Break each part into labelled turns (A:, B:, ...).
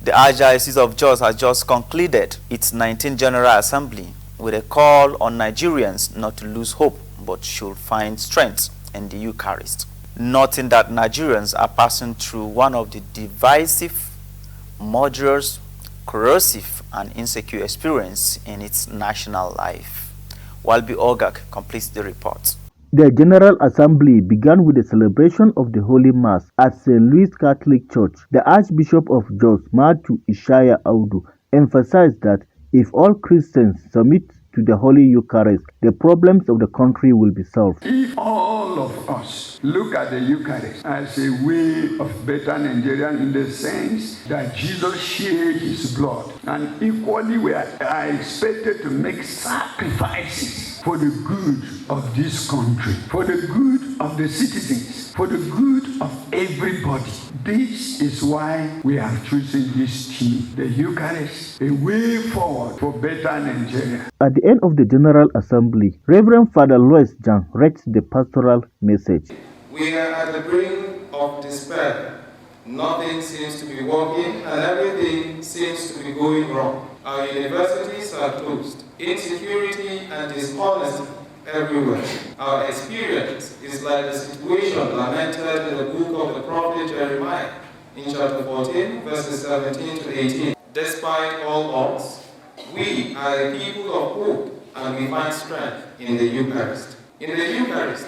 A: The Archdiocese of Jos has just concluded its 19th General Assembly with a call on Nigerians not to lose hope but should find strength in the Eucharist, noting that Nigerians are passing through one of the divisive, murderous, corrosive and insecure experience in its national life. Walby Ogak completes the report.
B: The General Assembly began with a celebration of the Holy Mass at St. Louis Catholic Church. The Archbishop of Jos, Matthew Ishaya Audu, emphasized that if all Christians submit to the Holy Eucharist, the problems of the country will be solved.
C: If all of us look at the Eucharist as a way of better Nigeria in the sense that Jesus shed his blood, and equally we are expected to make sacrifices for the good of this country, for the good of the citizens, for the good of everybody. This is why we have chosen this theme, the Eucharist, a way forward for better Nigeria.
B: At the end of the General Assembly, Reverend Father Louis Jan read the pastoral message.
D: We are at the brink of despair. Nothing seems to be working and everything seems to be going wrong. Our universities are closed. Insecurity and dishonesty everywhere. Our experience is like the situation lamented in the book of the prophet Jeremiah in chapter 14, verses 17 to 18. Despite all odds, we are a people of hope and we find strength in the Eucharist. In the Eucharist,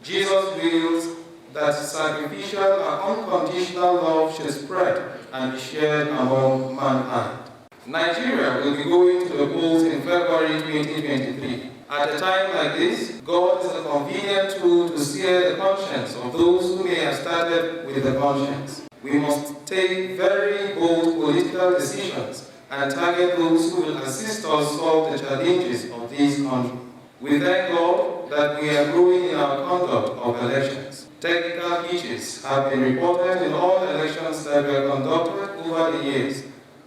D: Jesus wills that sacrificial and unconditional love should spread and be shared among mankind. Nigeria will be going to the polls in February 2023. At a time like this, God is a convenient tool to sear the conscience of those who may have started with the conscience. We must take very bold political decisions and target those who will assist us solve the challenges of this country. We thank God that we are growing in our conduct of elections. Technical glitches have been reported in all elections that were conducted over the years,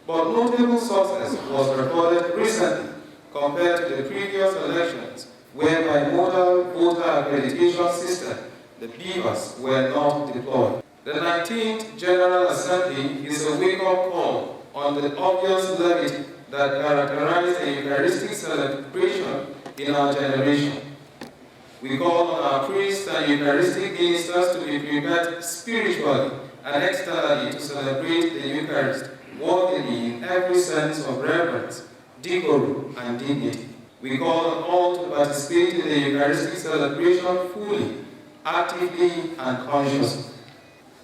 D: but notable success was recorded recently compared to the previous elections, where by modal voter accreditation system, the beavers were not deployed. The 19th General Assembly is a wake-up call on the obvious levity that characterized the Eucharistic celebration in our generation. We call on our priests and Eucharistic ministers to be prepared spiritually and externally to celebrate the Eucharist worthily in every sense of reverence, decorum, and dignity. We call on all to participate in the Eucharistic celebration fully, actively, and consciously.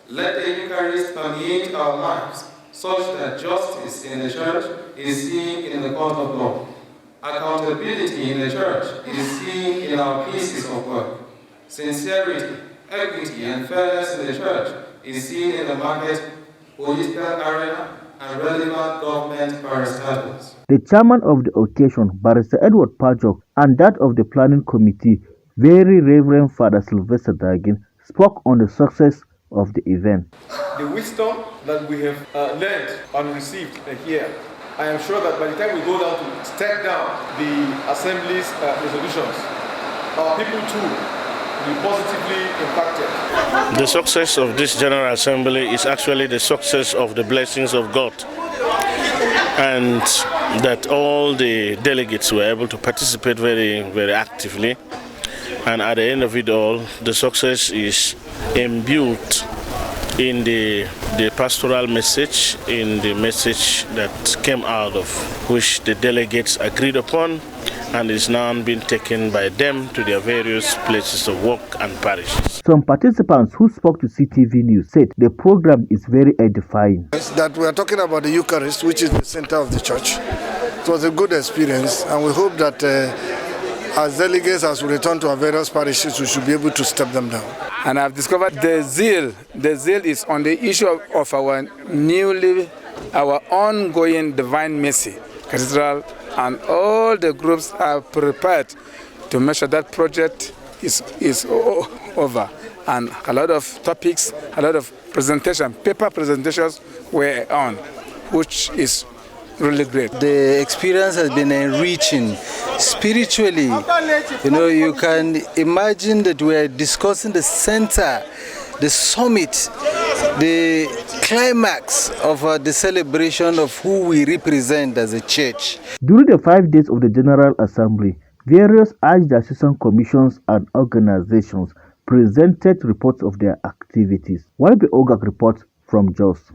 D: Let the Eucharist permeate our lives such that justice in the Church is seen in the court of law. Accountability in the Church is seen in our places of work. Sincerity, equity, and fairness in the Church is seen in the market, political arena, and relevant government parastatals.
B: The chairman of the occasion, Barrister Edward Pajok, and that of the planning committee, Very Reverend Father Sylvester Dagin, spoke on the success of the event.
E: The wisdom that we have learned and received here, I am sure that by the time we go down to step down the Assembly's resolutions, our people too will be positively impacted.
F: The success of this General Assembly is actually the success of the blessings of God, and that all the delegates were able to participate very, very actively. And at the end of it all, the success is imbued in the pastoral message, in the message that came out of which the delegates agreed upon and is now being taken by them to their various places of work and parishes.
B: Some participants who spoke to CTV News said the program is very edifying.
G: That we are talking about the Eucharist, which is the center of the church. It was a good experience, and we hope that as delegates, as we return to our various parishes, we should be able to step them down.
H: And I've discovered the zeal is on the issue of our ongoing Divine Mercy Cathedral, and all the groups are prepared to make sure that project is over. And a lot of topics, a lot of paper presentations were on, which is really great.
I: The experience has been enriching spiritually. You know, you can imagine that we are discussing the center, the summit, the climax of the celebration of who we represent as a church.
B: During the 5 days of the General Assembly, various Archdiocesan commissions and organizations presented reports of their activities. YB Ogak reports from Jos.